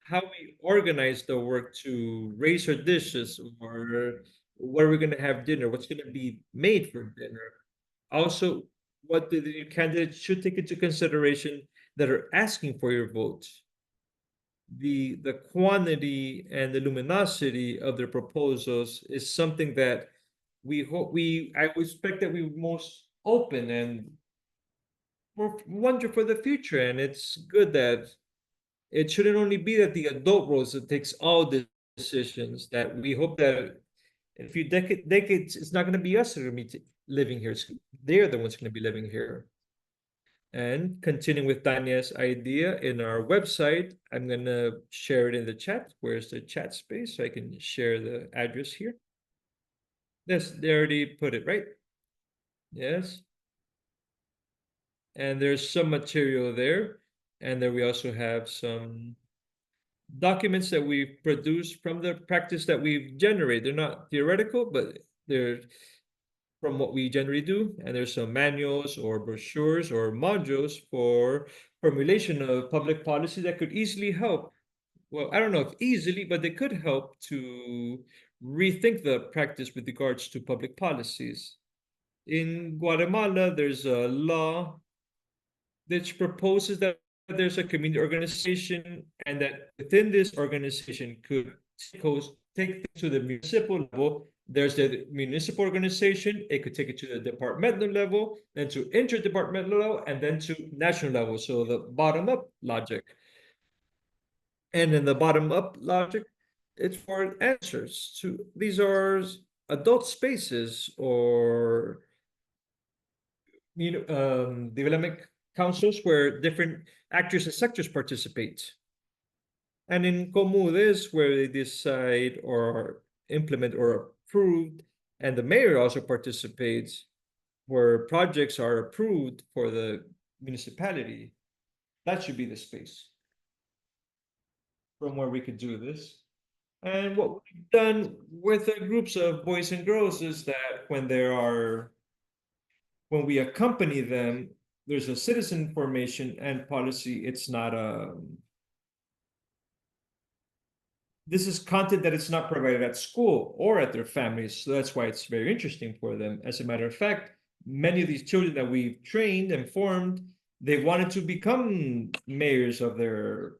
how we organize the work to raise our dishes, or where we're going to have dinner, what's going to be made for dinner. Also, what the candidates should take into consideration that are asking for your vote. The quantity and the luminosity of their proposals is something that we hope we I would expect that we would most open and wonder for the future. And it's good that it shouldn't only be that the adult roles that takes all the decisions. That we hope that in a few decades, it's not going to be us that are going to be living here. They're the ones going to be living here. And continuing with Tanya's idea in our website, I'm going to share it in the chat. Where's the chat space? So I can share the address here. Yes, they already put it, right? Yes. And there's some material there. And then we also have some documents that we've produced from the practice that we've generated. They're not theoretical, but they're from what we generally do. And there's some manuals or brochures or modules for formulation of public policy that could easily help. Well, I don't know if easily, but they could help to rethink the practice with regards to public policies. In Guatemala, there's a law which proposes that there's a community organization, and that within this organization could take things to the municipal level. There's the municipal organization, it could take it to the departmental level, then to interdepartmental level, and then to national level. So the bottom up logic. And in the bottom up logic, it's for answers to these are adult spaces, or development councils where different actors and sectors participate. And in Comudes, where they decide or implement or approved, and the mayor also participates, where projects are approved for the municipality. That should be the space from where we could do this. And what we've done with the groups of boys and girls is that when we accompany them, there's a citizen formation and policy. It's not a This is content that it's not provided at school or at their families. So that's why it's very interesting for them. As a matter of fact, many of these children that we've trained and formed, they wanted to become mayors of their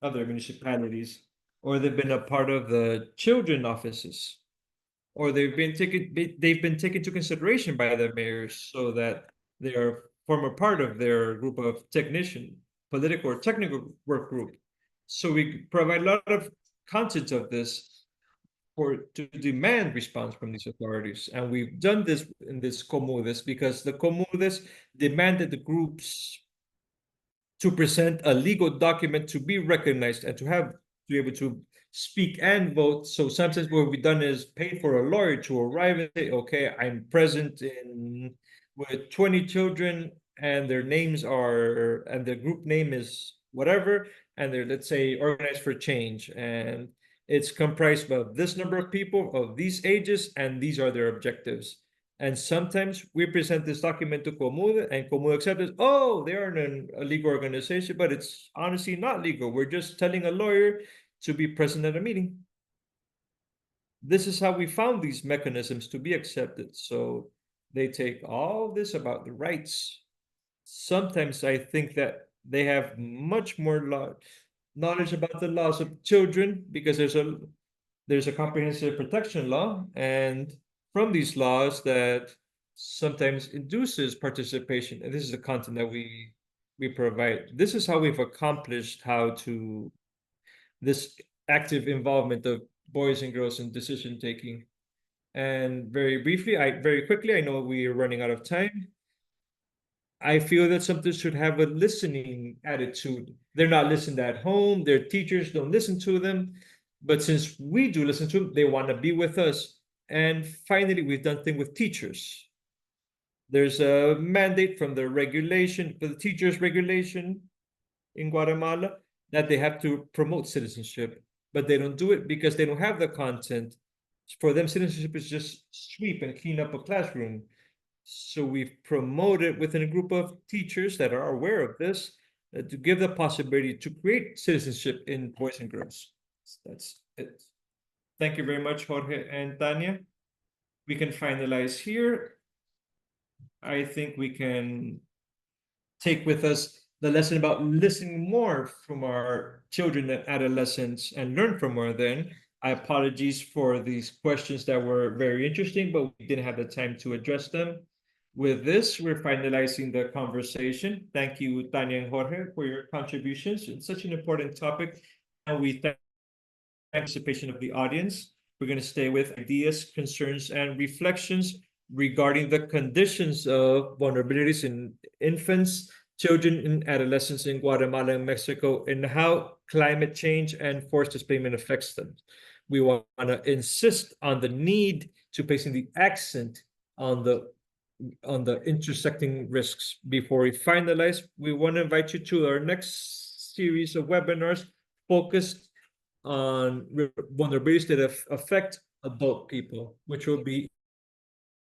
municipalities, or they've been a part of the children offices, or they've been taken into consideration by the mayors, so that they are form a part of their group of technician, political or technical work group. So we provide a lot of content of this for to demand response from these authorities. And we've done this in this Comudes because the Comudes demanded the groups to present a legal document to be recognized and to be able to speak and vote. So sometimes what we've done is pay for a lawyer to arrive and say, okay, I'm present in with 20 children, and their names are, and the group name is whatever, and they're, let's say, organized for change, and it's comprised of this number of people of these ages, and these are their objectives. And sometimes we present this document to Comuda, and Comuda accepts it. Oh, they are a legal organization, but it's honestly not legal. We're just telling a lawyer to be present at a meeting. This is how we found these mechanisms to be accepted. So they take all this about the rights. Sometimes I think that they have much more knowledge about the laws of children because there's a comprehensive protection law, and from these laws that sometimes induces participation. And this is the content that we provide. This is how we've accomplished how to this active involvement of boys and girls in decision taking. And very quickly, I know we are running out of time. I feel that something should have a listening attitude. They're not listened at home, their teachers don't listen to them. But since we do listen to them, they want to be with us. And finally, we've done thing with teachers. There's a mandate from the regulation, for the teachers' regulation in Guatemala, that they have to promote citizenship, but they don't do it because they don't have the content. For them, citizenship is just sweep and clean up a classroom. So we've promoted within a group of teachers that are aware of this to give the possibility to create citizenship in boys and girls. That's it. Thank you very much, Jorge and Tanya. We can finalize here. I think we can take with us the lesson about listening more from our children and adolescents and learn from more then. I apologize for these questions that were very interesting, but we didn't have the time to address them. With this, we're finalizing the conversation. Thank you, Tanya and Jorge, for your contributions. It's such an important topic, and we thank the participation of the audience. We're going to stay with ideas, concerns, and reflections regarding the conditions of vulnerabilities in infants, children, and adolescents in Guatemala and Mexico, and how climate change and forced displacement affects them. We want to insist on the need to placing the accent on the intersecting risks. Before we finalize, we want to invite you to our next series of webinars focused on vulnerabilities that affect adult people, which will be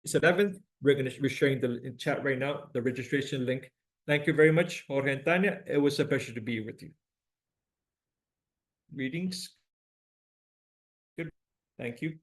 7th. We're going to be sharing the chat right now, the registration link. Thank you very much, Jorge and Tanya. It was a pleasure to be with you. Greetings. Good. Thank you.